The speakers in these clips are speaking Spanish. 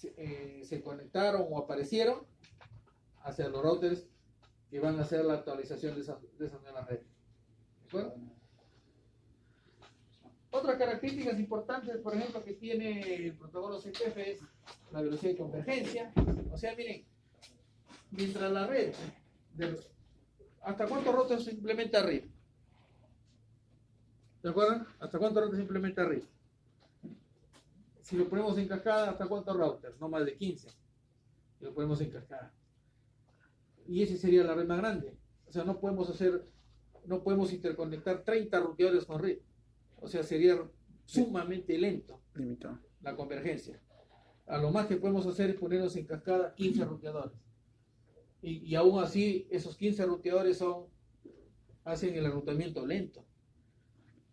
se conectaron o aparecieron hacia los routers que van a hacer la actualización de esa nueva red. ¿De acuerdo? Otras características importantes, por ejemplo, que tiene el protocolo CPF es la velocidad de convergencia. O sea, miren, mientras la red, ¿hasta cuántos routers se implementa RIP? ¿De acuerdo? ¿Hasta cuántos routers se implementa RIP? Si lo ponemos en cascada, ¿hasta cuántos routers? No más de 15. Si lo ponemos en cascada. Y esa sería la red más grande. O sea, no podemos interconectar 30 ruteadores con RIP. O sea, sería sumamente lento Limitado la convergencia. A lo más que podemos hacer es ponernos en cascada 15 ruteadores. Y aún así, esos 15 ruteadores hacen el enrutamiento lento.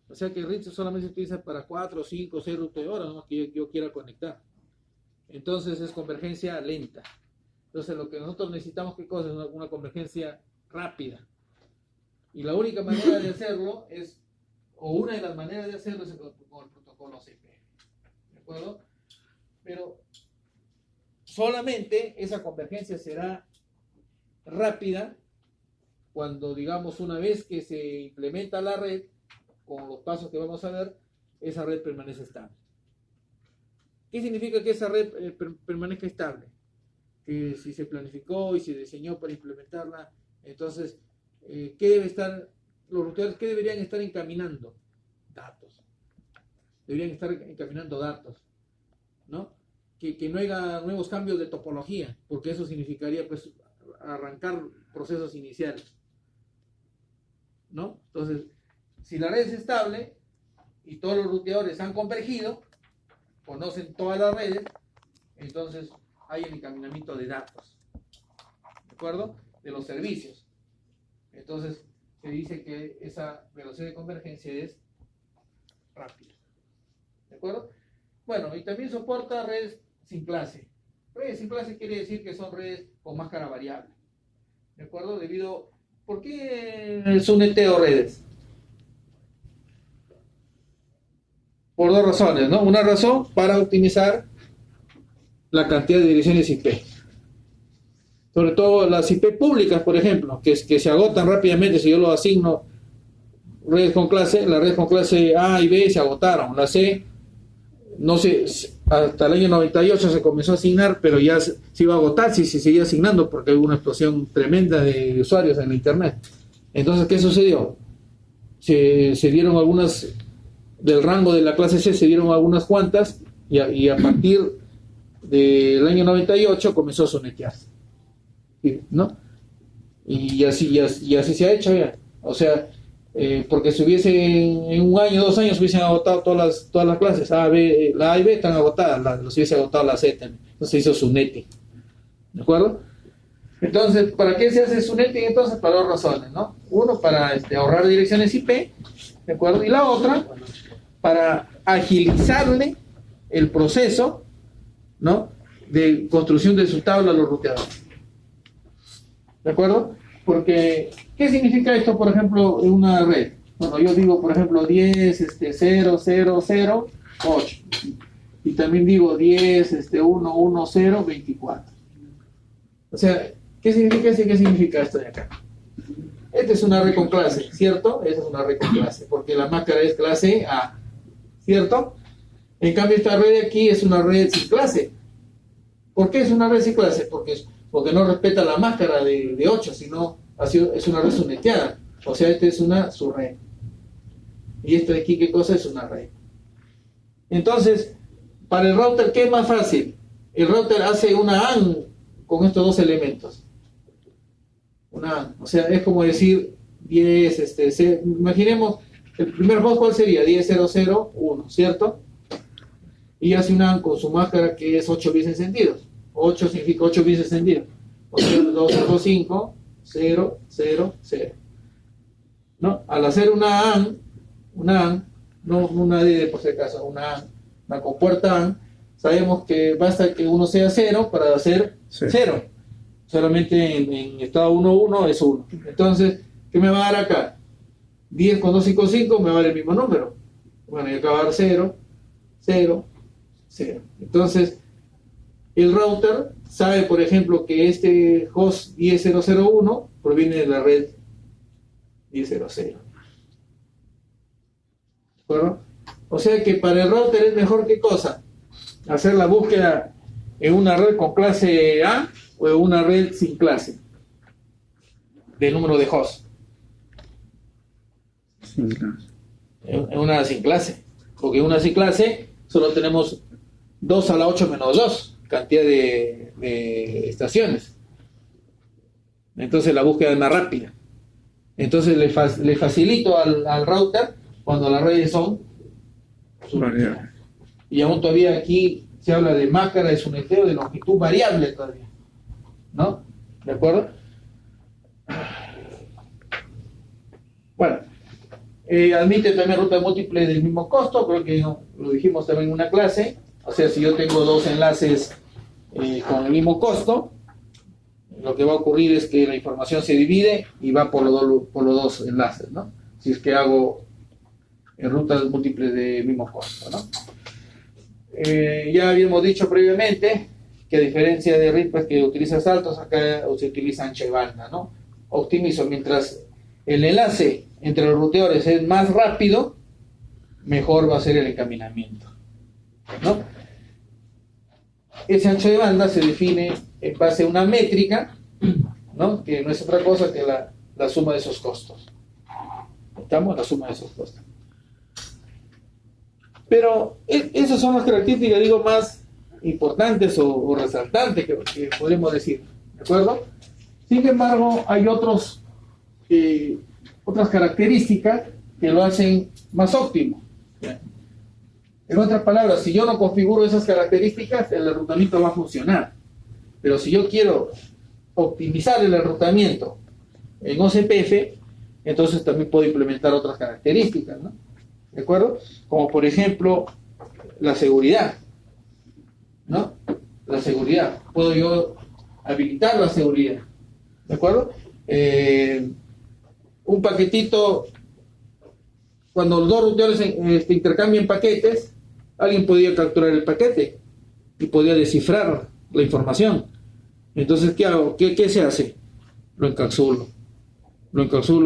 O sea que el RIP solamente se utiliza para 4, 5, 6 ruteadores, ¿no? Que yo quiera conectar. Entonces es convergencia lenta. Entonces lo que nosotros necesitamos, ¿qué cosa? Es una convergencia rápida. Y la única manera de hacerlo es, o una de las maneras de hacerlo es con el protocolo CP. ¿De acuerdo? Pero solamente esa convergencia será rápida cuando, digamos, una vez que se implementa la red, con los pasos que vamos a ver, esa red permanece estable. ¿Qué significa que esa red permanezca estable? Que si se planificó y se diseñó para implementarla, entonces, los routers, ¿qué deberían estar encaminando? Datos. Deberían estar encaminando datos, ¿no? Que no haya nuevos cambios de topología, porque eso significaría, pues, arrancar procesos iniciales, ¿no? Entonces, si la red es estable y todos los ruteadores han convergido, conocen todas las redes, entonces hay el encaminamiento de datos, ¿de acuerdo? De los servicios. Entonces se dice que esa velocidad de convergencia es rápida, ¿de acuerdo? Bueno, y también soporta redes sin clase. Redes sin clase quiere decir que son redes con máscara variable, ¿de acuerdo? ¿Por qué suneteo redes? Por dos razones, ¿no? Una razón para optimizar la cantidad de direcciones IP. Sobre todo las IP públicas, por ejemplo, que se agotan rápidamente si yo lo asigno redes con clase. Las redes con clase A y B se agotaron. La C, no sé, hasta el año 98 se comenzó a asignar, pero ya se iba a agotar si se seguía asignando porque hubo una explosión tremenda de usuarios en la internet. Entonces, ¿qué sucedió? Se dieron algunas, del rango de la clase C se dieron algunas cuantas, y a partir del año 98 comenzó a sonetearse, ¿no? Y así se ha hecho ya. O sea, porque si hubiese en un año, 2 años hubiesen agotado todas las clases A, B, la A y B están agotadas, los hubiese agotado la C también. Entonces se hizo sunetting, ¿de acuerdo? Entonces, ¿para qué se hace sunetting? Entonces, para 2 razones, ¿no? Uno, para ahorrar direcciones IP, ¿de acuerdo? Y la otra, para agilizarle el proceso, ¿no?, de construcción de su tabla a los ruteadores. ¿De acuerdo? Porque, ¿qué significa esto, por ejemplo, en una red? Bueno, yo digo, por ejemplo, 10, 0, 0, 0, 8. Y también digo 10, 1, 1, 0, 24. O sea, ¿qué significa eso y qué significa esto de acá? Esta es una red con clase, ¿cierto? Esa es una red con clase, porque la máscara es clase A, ¿cierto? En cambio, esta red de aquí es una red sin clase. ¿Por qué es una red sin clase? Porque no respeta la máscara de 8, sino es una red suneteada. O sea, esta es una subred. Y esta de aquí, ¿qué cosa es? Una red. Entonces, para el router, ¿qué es más fácil? El router hace una AND con estos dos elementos. Una AND. O sea, es como decir 10, imaginemos, el primer host, ¿cuál sería? 10.0.0.1, ¿cierto? Y hace una AND con su máscara que es 8 bits encendidos. 8 significa 8 bits encendidos. O sea, 255, 0, 0, 0. ¿No? Al hacer una AND, no una D por si acaso, una compuerta AND, sabemos que basta que uno sea 0 para hacer 0. Solamente en estado 1.1 es 1. Entonces, ¿qué me va a dar acá? 10 con 255 me va a dar el mismo número. Bueno, y acá va a dar 0, 0, 0. Entonces, el router sabe, por ejemplo, que este host 10.0.0.1 proviene de la red 10.0.0. ¿De acuerdo? O sea que para el router es mejor, ¿qué cosa? Hacer la búsqueda en una red con clase A o en una red sin clase de número de hosts. Sin clase. En una sin clase, porque en una sin clase solo tenemos 2 a la 8 menos 2 cantidad de estaciones. Entonces la búsqueda es más rápida. Entonces le facilito al router cuando las redes son Variable. y aún todavía aquí se habla de máscara de suneteo de longitud variable todavía, ¿no? ¿De acuerdo? Bueno, admite también rutas múltiples del mismo costo, creo que lo dijimos también en una clase. O sea, si yo tengo dos enlaces con el mismo costo, lo que va a ocurrir es que la información se divide y va por los dos enlaces, ¿no? Si es que hago rutas múltiples de mismo costo, ¿no? Ya habíamos dicho previamente que a diferencia de ritmos que utiliza saltos, acá se utiliza ancha de banda, ¿no? Optimizo, mientras el enlace entre los ruteadores es más rápido, mejor va a ser el encaminamiento, ¿no? Ese ancho de banda se define en base a una métrica, ¿no? Que no es otra cosa que la suma de esos costos. ¿Estamos? La suma de esos costos. Pero esas son las características, digo, más importantes o resaltantes que podemos decir, ¿de acuerdo? Sin embargo, hay otras características que lo hacen más óptimo. En otras palabras, si yo no configuro esas características, el enrutamiento va a funcionar. Pero si yo quiero optimizar el enrutamiento en OCPF, entonces también puedo implementar otras características, ¿no? ¿De acuerdo? Como por ejemplo, la seguridad, ¿no? La seguridad. Puedo yo habilitar la seguridad, ¿de acuerdo? Un paquetito, cuando los dos ruteadores intercambian paquetes, alguien podía capturar el paquete y podía descifrar la información. Entonces, ¿qué hago? ¿Qué se hace? Lo encapsulo.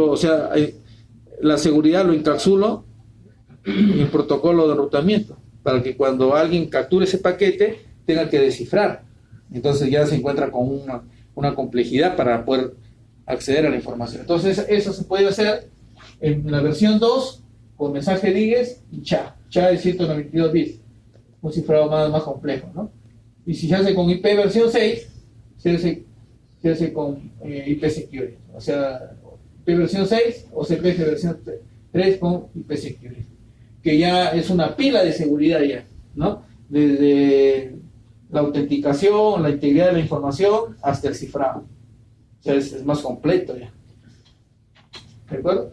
O sea, la seguridad lo encapsulo en el protocolo de enrutamiento, para que cuando alguien capture ese paquete, tenga que descifrar. Entonces ya se encuentra con una complejidad para poder acceder a la información. Entonces, eso se puede hacer en la versión 2 con mensaje DIGES y CHA. CHA es 192 bits, un cifrado más complejo, ¿no? Y si se hace con IP versión 6, se hace con IP Security. O sea, IP versión 6 o CPF versión 3 con IP Security, que ya es una pila de seguridad ya, ¿no? Desde la autenticación, la integridad de la información, hasta el cifrado. O sea, es más completo ya. ¿De acuerdo?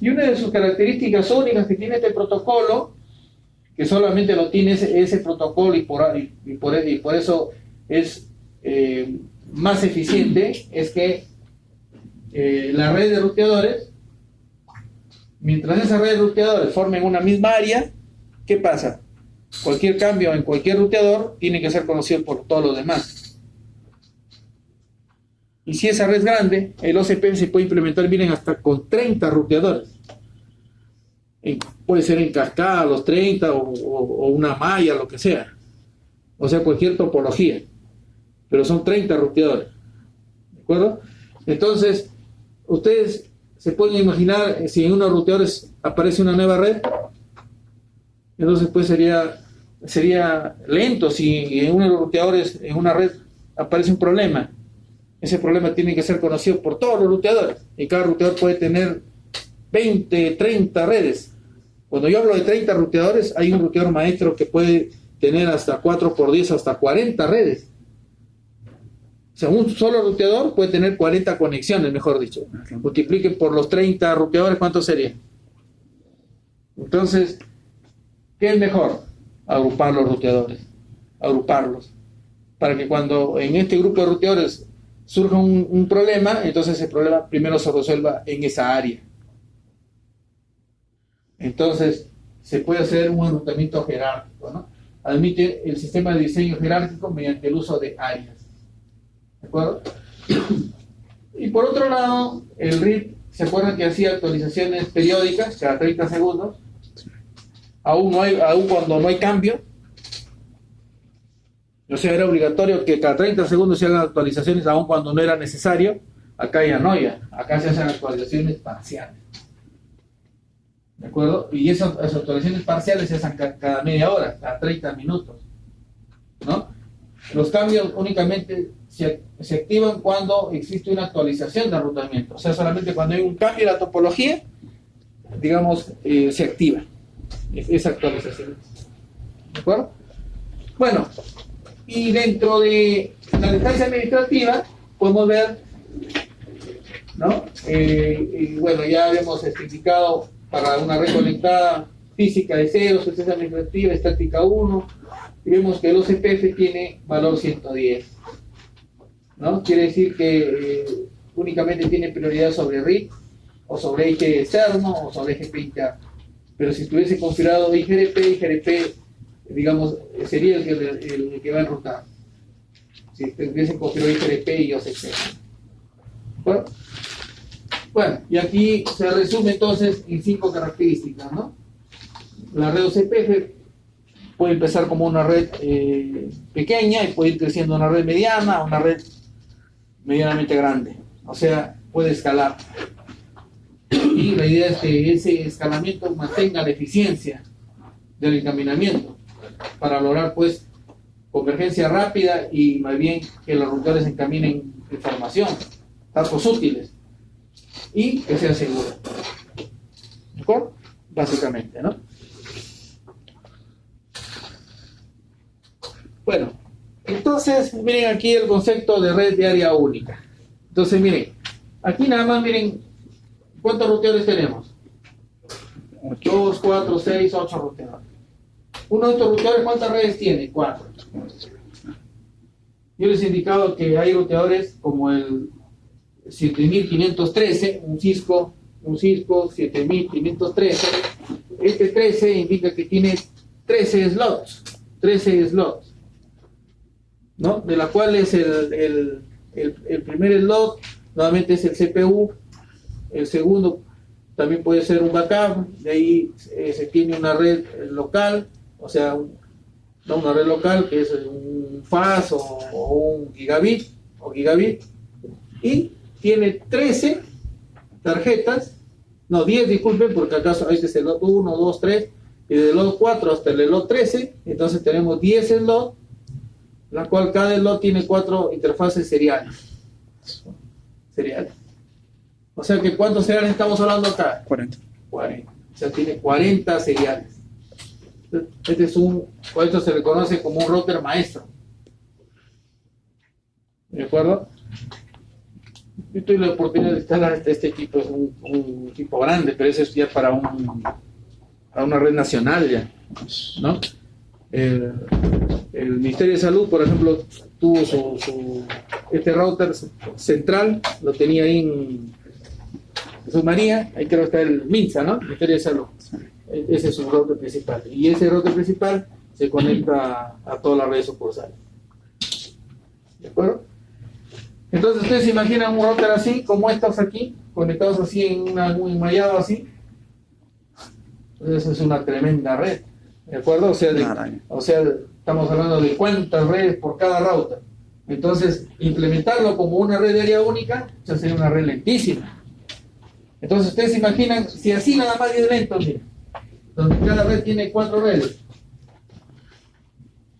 Y una de sus características únicas que tiene este protocolo, que solamente lo tiene ese protocolo y por eso es más eficiente, es que la red de ruteadores, mientras esas redes de ruteadores formen una misma área, ¿qué pasa? Cualquier cambio en cualquier ruteador tiene que ser conocido por todos los demás. Y si esa red es grande, el OCP se puede implementar, miren, hasta con 30 ruteadores. Puede ser en cascada los 30 o una malla, lo que sea. O sea, cualquier topología. Pero son 30 ruteadores. ¿De acuerdo? Entonces, ustedes se pueden imaginar si en unos ruteadores aparece una nueva red. Entonces, pues sería lento si en unos ruteadores, en una red, aparece un problema. Ese problema tiene que ser conocido por todos los ruteadores. Y cada ruteador puede tener 20, 30 redes. Cuando yo hablo de 30 ruteadores, hay un ruteador maestro que puede tener hasta 4x10, hasta 40 redes. O sea, un solo ruteador puede tener 40 conexiones, mejor dicho. Multipliquen por los 30 ruteadores, ¿cuánto sería? Entonces, ¿qué es mejor? Agrupar los ruteadores. Agruparlos. Para que cuando en este grupo de ruteadores surja un problema, entonces ese problema primero se resuelva en esa área. Entonces, se puede hacer un enrutamiento jerárquico, ¿no? admite el sistema de diseño jerárquico mediante el uso de áreas. ¿De acuerdo? Y por otro lado, el RIP, ¿se acuerdan que hacía actualizaciones periódicas cada 30 segundos? Aún cuando no hay cambio. O sea, era obligatorio que cada 30 segundos se hagan actualizaciones, aún cuando no era necesario. Acá ya no, acá se hacen actualizaciones parciales. ¿De acuerdo? Y esas actualizaciones parciales se hacen cada media hora, cada 30 minutos. ¿No? Los cambios únicamente se activan cuando existe una actualización de enrutamiento. O sea, solamente cuando hay un cambio en la topología, digamos, se activa esa actualización. ¿De acuerdo? Bueno, y dentro de la distancia administrativa podemos ver, ¿no? Y bueno, ya hemos especificado para una red conectada física de 0, distancia administrativa, estática 1, y vemos que el OCPF tiene valor 110, ¿no? Quiere decir que únicamente tiene prioridad sobre RIP, o sobre eje externo, o sobre eje P interno. Pero si estuviese configurado IGRP, digamos, sería el que va a enrutar. Si estuviese configurado IGRP y OCPF. Bueno, y aquí se resume entonces en 5 características, ¿no? La red OCPF puede empezar como una red pequeña y puede ir creciendo a una red mediana, a una red medianamente grande. O sea, puede escalar. Y la idea es que ese escalamiento mantenga la eficiencia del encaminamiento para lograr, pues, convergencia rápida y más bien que los routores encaminen información, datos útiles y que sea seguro. ¿De acuerdo? Básicamente, ¿no? Bueno, entonces, miren aquí el concepto de red de área única. Entonces, miren, aquí nada más, miren, ¿cuántos routers tenemos? 2, 4, 6, 8 routers. Uno de estos routers, ¿cuántas redes tiene? 4. Yo les he indicado que hay routers como el 7513, un Cisco 7513. Este 13 indica que tiene 13 slots, ¿no? De la cual es el primer slot, nuevamente es el CPU, el segundo también puede ser un backup, de ahí se tiene una red local, o sea, una red local que es un FAS o un gigabit, y tiene 13 tarjetas, no, 10, disculpen, porque acaso este es el lot 1, 2, 3, y del lot 4 hasta el lot 13, entonces tenemos 10 slots, la cual cada slot tiene 4 interfaces seriales. O sea que ¿cuántos seriales estamos hablando acá? 40. O sea, tiene 40 seriales. Por esto se le conoce como un router maestro. ¿De acuerdo? Yo tuve la oportunidad de instalar este equipo, es un equipo grande, pero eso es ya para una red nacional ya, ¿no? El Ministerio de Salud, por ejemplo, tuvo este router central, lo tenía ahí en Jesús María, ahí creo que está el MINSA, ¿no? Ministerio de Salud. Ese es su router principal. Y ese router principal se conecta a todas las redes sucursales. ¿De acuerdo? Entonces, ustedes se imaginan un router así, como estos aquí, conectados así un enmallado así. Entonces, es una tremenda red. ¿De acuerdo? O sea, estamos hablando de cuántas redes por cada router. Entonces, implementarlo como una red de área única, o sea, sería una red lentísima. Entonces, ustedes se imaginan, si así nada más es lento, miren, donde cada red tiene 4 redes.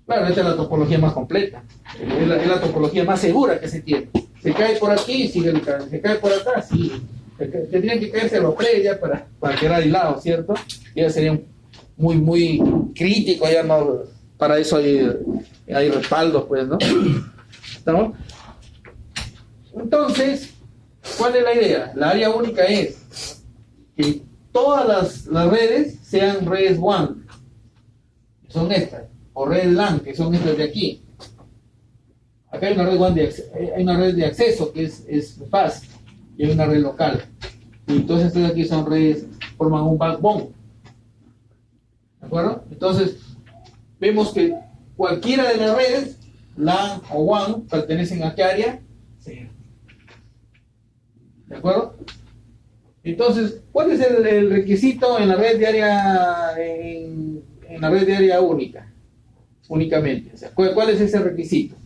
Claro, esta es la topología más completa, es la topología más segura que se tiene. Se cae por aquí, sigue el cable, se cae por acá, sigue. Tendrían que caerse los 3 ya para quedar aislados, ¿cierto? Ya sería muy crítico, ya no, para eso hay respaldos, pues, ¿no? ¿Estamos? Entonces, ¿cuál es la idea? La área única es que todas las redes sean redes WAN, que son estas, o redes LAN, que son estas de aquí. Acá hay una red WAN hay una red de acceso que es FAS, y hay una red local. Y entonces estas de aquí son redes, forman un backbone. ¿De acuerdo? Entonces, vemos que cualquiera de las redes, LAN o WAN, pertenecen a qué área? Cero. ¿De acuerdo? Entonces, ¿cuál es el requisito en la red de área en la red de área única? Únicamente. O sea, ¿cuál es ese requisito?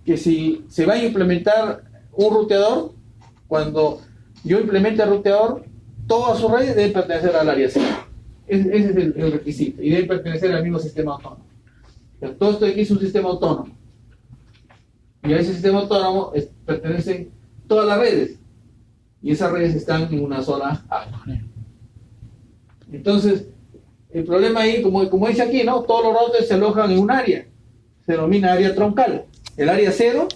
Que si se va a implementar un ruteador, cuando yo implemente el ruteador, todas sus redes deben pertenecer al área C. Ese es el requisito, y deben pertenecer al mismo sistema autónomo. Pero todo esto de aquí es un sistema autónomo. Y a ese sistema autónomo pertenecen todas las redes. Y esas redes están en una sola área. Entonces, el problema ahí, como dice aquí, ¿no? Todos los routers se alojan en un área. Se denomina área troncal. El área 0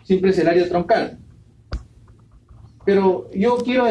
siempre es el área troncal. Pero yo quiero